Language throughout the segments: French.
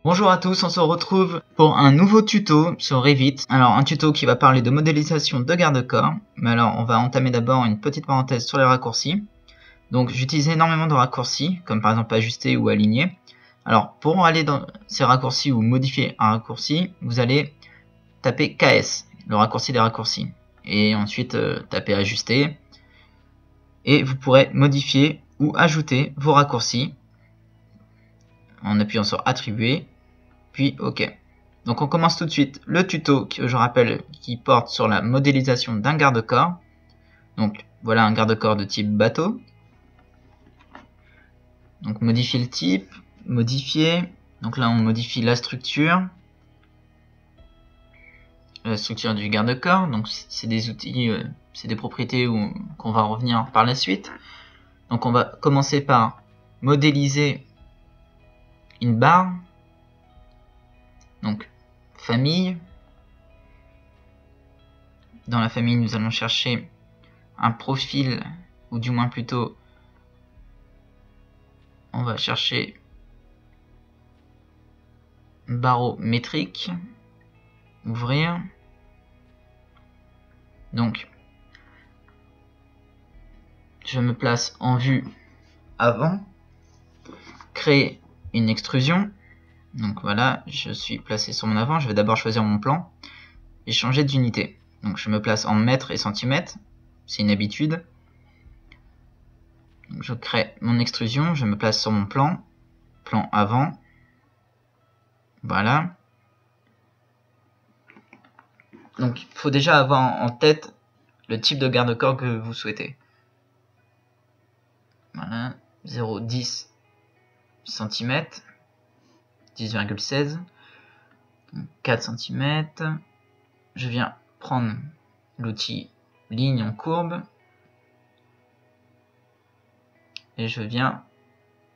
Bonjour à tous, on se retrouve pour un nouveau tuto sur Revit. Alors un tuto qui va parler de modélisation de garde-corps. Mais alors on va entamer d'abord une petite parenthèse sur les raccourcis. Donc j'utilise énormément de raccourcis, comme par exemple ajuster ou aligner. Alors pour aller dans ces raccourcis ou modifier un raccourci, vous allez taper KS, le raccourci des raccourcis. Et ensuite taper ajuster. Et vous pourrez modifier ou ajouter vos raccourcis en appuyant sur attribuer. Puis OK. Donc on commence tout de suite le tuto que je rappelle qui porte sur la modélisation d'un garde-corps. Donc voilà un garde-corps de type bateau. Donc modifier le type, modifier. Donc là on modifie la structure du garde-corps. Donc c'est des outils, c'est des propriétés qu'on va revenir par la suite. Donc on va commencer par modéliser une barre. Donc famille. Dans la famille, nous allons chercher un profil, ou du moins plutôt, on va chercher barreau métrique, ouvrir. Donc, je me place en vue avant, créer une extrusion. Donc voilà, je suis placé sur mon avant, je vais d'abord choisir mon plan et changer d'unité. Donc je me place en mètres et centimètres, c'est une habitude. Donc, je crée mon extrusion, je me place sur mon plan avant. Voilà. Donc il faut déjà avoir en tête le type de garde-corps que vous souhaitez. Voilà, 0,10 cm, 10,16, 4 cm. Je viens prendre l'outil ligne en courbe et je viens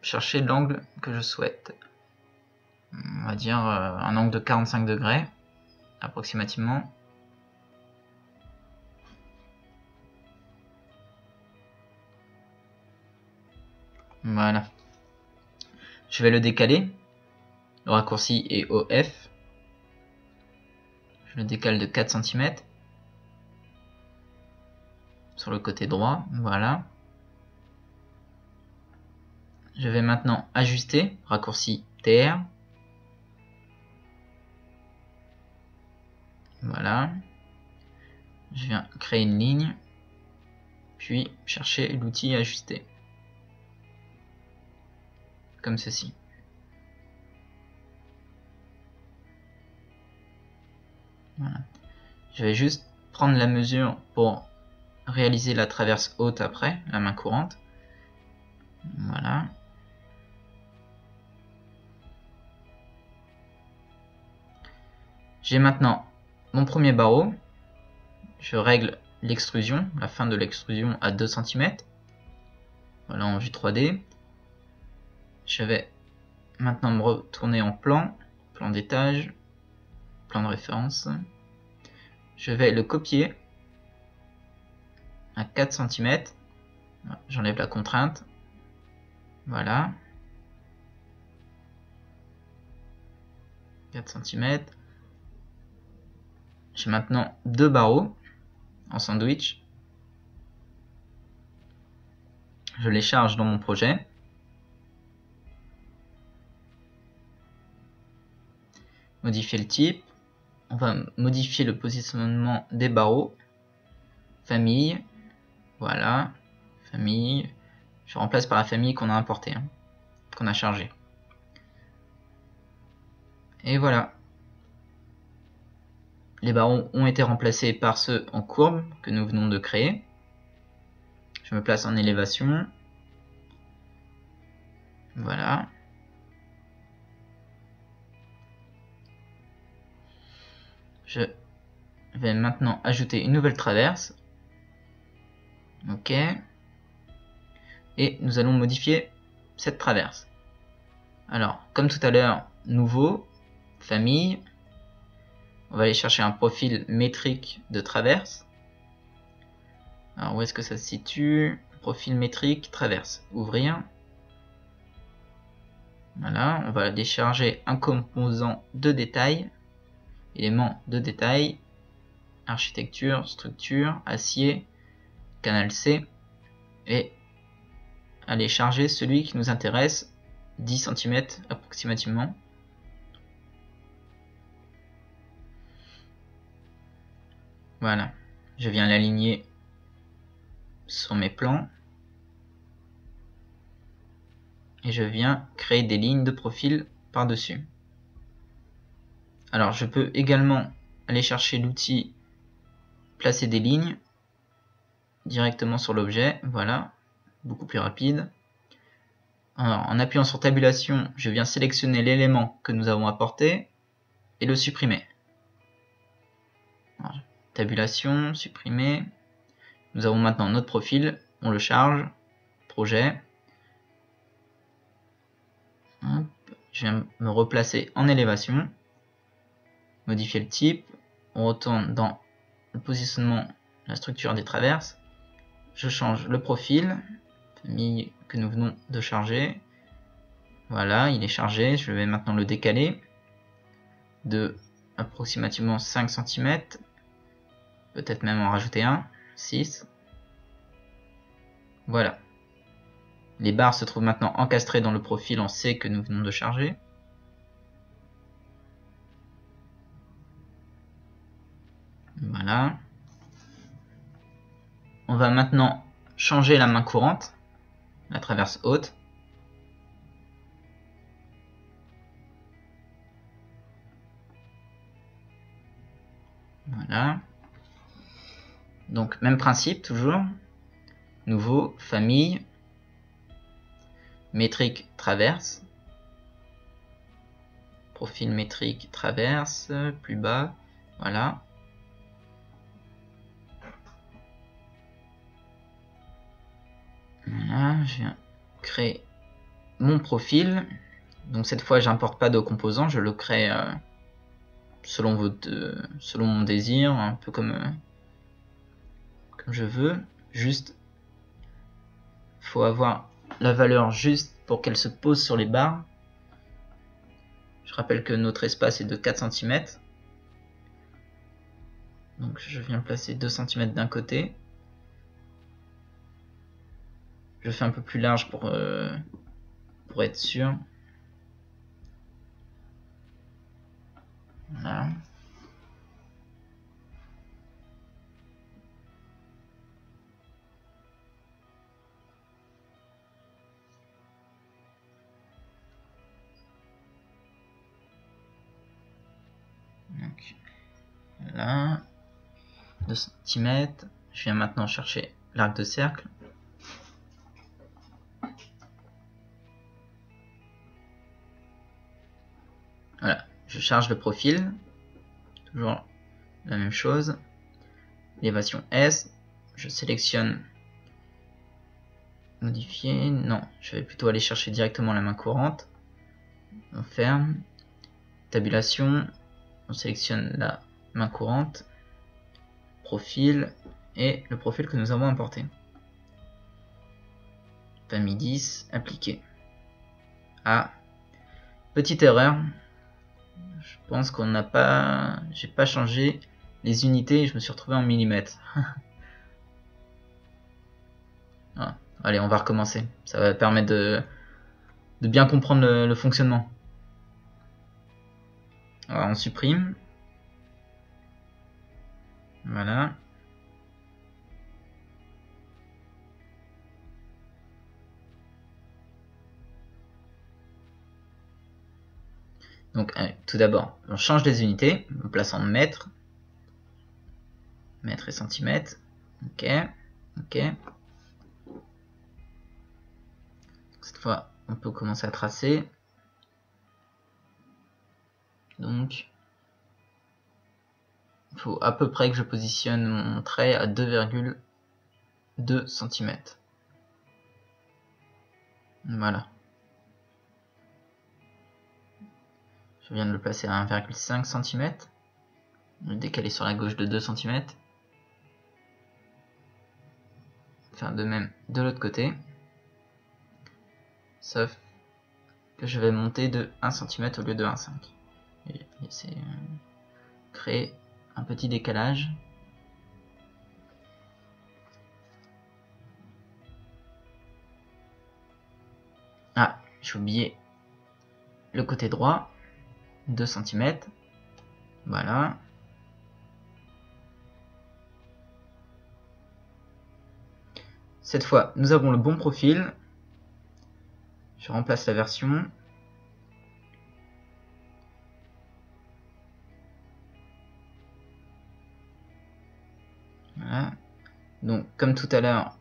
chercher l'angle que je souhaite. On va dire un angle de 45 degrés approximativement. Voilà. Je vais le décaler. Le raccourci est OF. Je le décale de 4 cm. Sur le côté droit. Voilà. Je vais maintenant ajuster. Raccourci TR. Voilà. Je viens créer une ligne. Puis chercher l'outil ajuster. Comme ceci. Voilà. Je vais juste prendre la mesure pour réaliser la traverse haute après, la main courante. Voilà. J'ai maintenant mon premier barreau. Je règle l'extrusion, la fin de l'extrusion à 2 cm. Voilà en vue 3D. Je vais maintenant me retourner en plan d'étage, plan de référence. Je vais le copier à 4 cm. J'enlève la contrainte. Voilà. 4 cm. J'ai maintenant deux barreaux en sandwich. Je les charge dans mon projet. Modifier le type. On va modifier le positionnement des barreaux. Famille. Voilà. Famille. Je remplace par la famille qu'on a importée, qu'on a chargée. Et voilà. Les barreaux ont été remplacés par ceux en courbe que nous venons de créer. Je me place en élévation. Voilà. Je vais maintenant ajouter une nouvelle traverse. OK. Et nous allons modifier cette traverse. Alors, comme tout à l'heure, nouveau, famille. On va aller chercher un profil métrique de traverse. Alors, où est-ce que ça se situe? Profil métrique, traverse. Ouvrir. Voilà, on va décharger un composant de détail, élément de détail, architecture, structure, acier, canal C, et aller charger celui qui nous intéresse, 10 cm approximativement. Voilà, je viens l'aligner sur mes plans. Et je viens créer des lignes de profil par-dessus. Alors je peux également aller chercher l'outil placer des lignes directement sur l'objet, voilà, beaucoup plus rapide. Alors, en appuyant sur tabulation, je viens sélectionner l'élément que nous avons apporté et le supprimer. Alors, tabulation, supprimer. Nous avons maintenant notre profil, on le charge, projet. Hop, je viens me replacer en élévation, modifier le type, on retourne dans le positionnement, la structure des traverses, je change le profil, famille que nous venons de charger, voilà, il est chargé, je vais maintenant le décaler de approximativement 5 cm, peut-être même en rajouter un, 6, voilà. Les barres se trouvent maintenant encastrées dans le profil en C que nous venons de charger. Voilà. On va maintenant changer la main courante, la traverse haute. Voilà. Donc même principe toujours. Nouveau, famille, métrique traverse. Profil métrique traverse, plus bas, voilà. Voilà, je viens créer mon profil. Donc cette fois, j'importe pas de composants, je le crée selon mon désir, un peu comme je veux. Juste, faut avoir la valeur juste pour qu'elle se pose sur les barres. Je rappelle que notre espace est de 4 cm. Donc je viens placer 2 cm d'un côté. Je fais un peu plus large pour être sûr. Voilà. Donc, là, 2 cm. Je viens maintenant chercher l'arc de cercle. Voilà, je charge le profil. Toujours la même chose. Élévation S. Je sélectionne modifier. Non, je vais plutôt aller chercher directement la main courante. On ferme. Tabulation. On sélectionne la main courante. Profil et le profil que nous avons importé. Famille 10, appliqué. Ah, petite erreur. Je pense qu'on n'a pas... J'ai pas changé les unités et je me suis retrouvé en millimètres. Voilà. Allez, on va recommencer. Ça va permettre de bien comprendre le fonctionnement. Alors, on supprime. Voilà. Donc, tout d'abord, on change les unités. On place en mètres. Mètres et centimètres. Ok. Ok. Cette fois, on peut commencer à tracer. Donc, il faut à peu près que je positionne mon trait à 2,2 cm. Voilà. Je viens de le placer à 1,5 cm. Le décaler sur la gauche de 2 cm. Faire de même de l'autre côté. Sauf que je vais monter de 1 cm au lieu de 1,5. Et c'est créer un petit décalage. Ah, j'ai oublié le côté droit, 2 cm. Voilà. Cette fois, nous avons le bon profil. Je remplace la version. Voilà. Donc, comme tout à l'heure,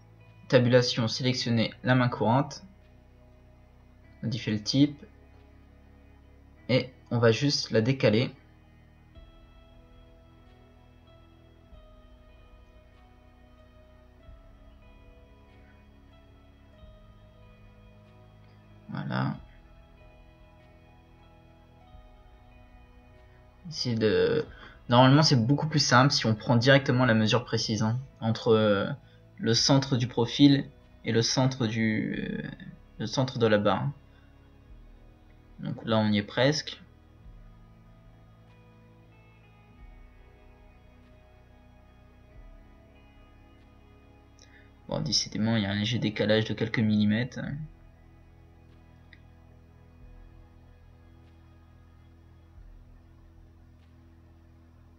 tabulation, sélectionner la main courante, modifier le type, et on va juste la décaler. Voilà. Normalement, c'est beaucoup plus simple si on prend directement la mesure précise hein, entre le centre du profil et le centre de la barre. Donc là, on y est presque. Bon, décidément, il y a un léger décalage de quelques millimètres.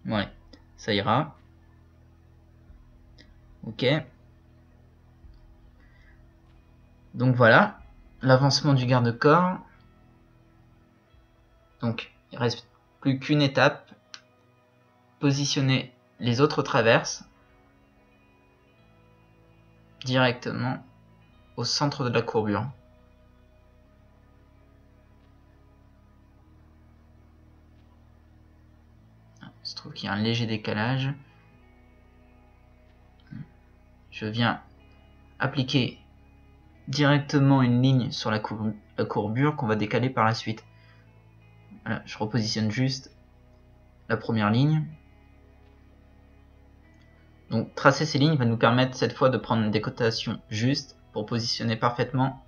Ouais, ça ira. Ok. Donc voilà, l'avancement du garde-corps. Donc, il reste plus qu'une étape. Positionner les autres traverses directement au centre de la courbure. Il se trouve qu'il y a un léger décalage. Je viens appliquer directement une ligne sur la courbure qu'on va décaler par la suite. Voilà, je repositionne juste la première ligne. Donc tracer ces lignes va nous permettre cette fois de prendre des cotations justes pour positionner parfaitement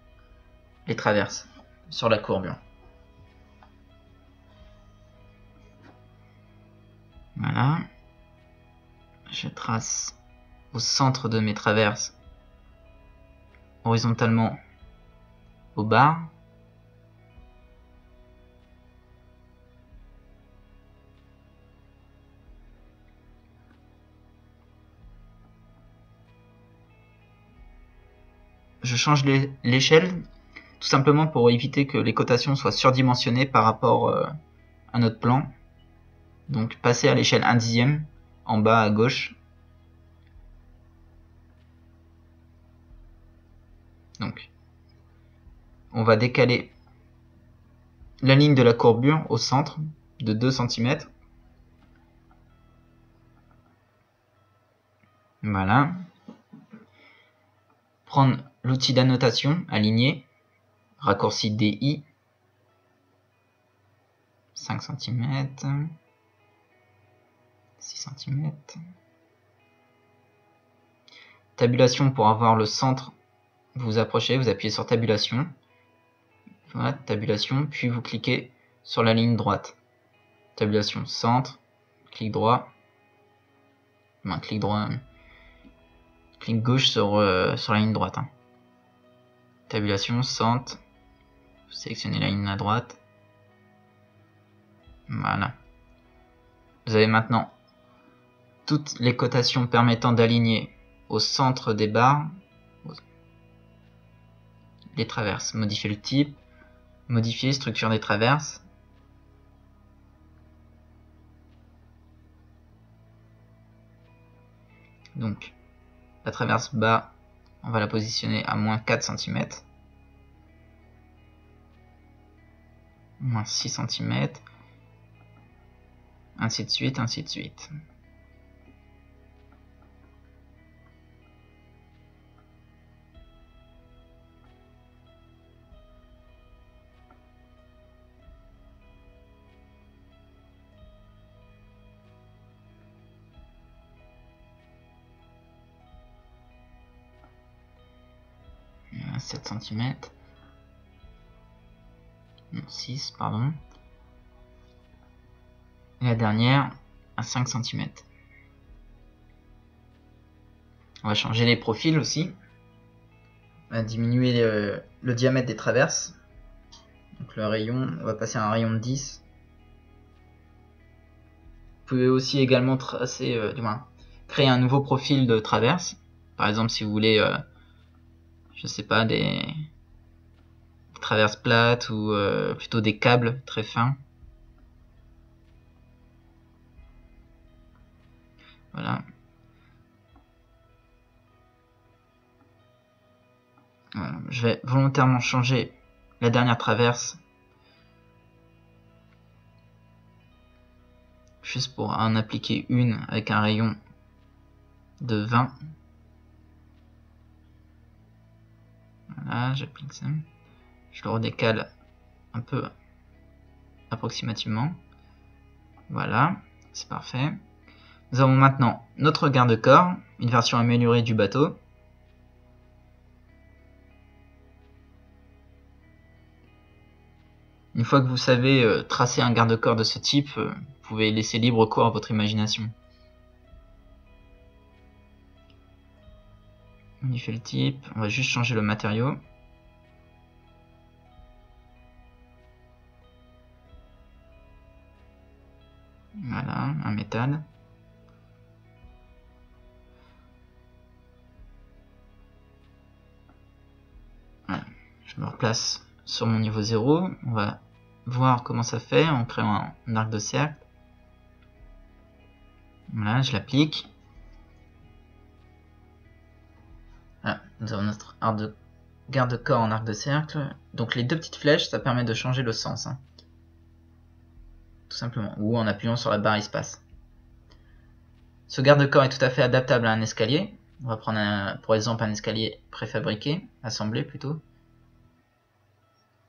les traverses sur la courbure. Voilà. Je trace au centre de mes traverses horizontalement aux barres. Je change l'échelle tout simplement pour éviter que les cotations soient surdimensionnées par rapport à notre plan. Donc passer à l'échelle 1/10 en bas à gauche. Donc on va décaler la ligne de la courbure au centre de 2 cm. Voilà. Prendre l'outil d'annotation, aligner, raccourci DI, 5 cm, 6 cm. Tabulation pour avoir le centre, vous vous approchez, vous appuyez sur tabulation. Voilà, tabulation, puis vous cliquez sur la ligne droite. Tabulation centre, clic droit, clic gauche sur la ligne droite. Hein. Tabulation centre, vous sélectionnez la ligne à droite. Voilà. Vous avez maintenant toutes les cotations permettant d'aligner au centre des barres les traverses. Modifier le type, modifier structure des traverses. Donc la traverse bas, on va la positionner à moins 4 cm, moins 6 cm, ainsi de suite, ainsi de suite. À 7 cm. 6, pardon. Et la dernière à 5 cm. On va changer les profils aussi. On va diminuer le diamètre des traverses. Donc le rayon, on va passer à un rayon de 10. Vous pouvez aussi également tracer, du moins, créer un nouveau profil de traverse. Par exemple, si vous voulez, je sais pas, des traverses plates ou plutôt des câbles très fins. Voilà. Je vais volontairement changer la dernière traverse. Juste pour en appliquer une avec un rayon de 20. Voilà, j'applique ça. Je le redécale un peu approximativement. Voilà, c'est parfait. Nous avons maintenant notre garde-corps, une version améliorée du bateau. Une fois que vous savez tracer un garde-corps de ce type, vous pouvez laisser libre cours à votre imagination. Modifier le type, on va juste changer le matériau. Voilà, un métal. Voilà. Je me replace sur mon niveau 0. On va voir comment ça fait en créant un arc de cercle. Voilà, je l'applique. Voilà, nous avons notre garde-corps en arc de cercle. Donc les deux petites flèches, ça permet de changer le sens. Hein. Tout simplement. Ou en appuyant sur la barre espace. Ce garde-corps est tout à fait adaptable à un escalier. On va prendre pour exemple un escalier préfabriqué, assemblé plutôt.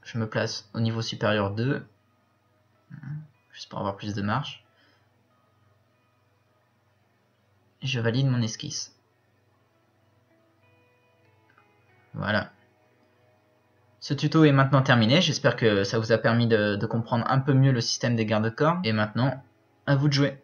Je me place au niveau supérieur 2, juste pour avoir plus de marge. Et je valide mon esquisse. Voilà. Ce tuto est maintenant terminé, j'espère que ça vous a permis de comprendre un peu mieux le système des garde-corps. Et maintenant, à vous de jouer.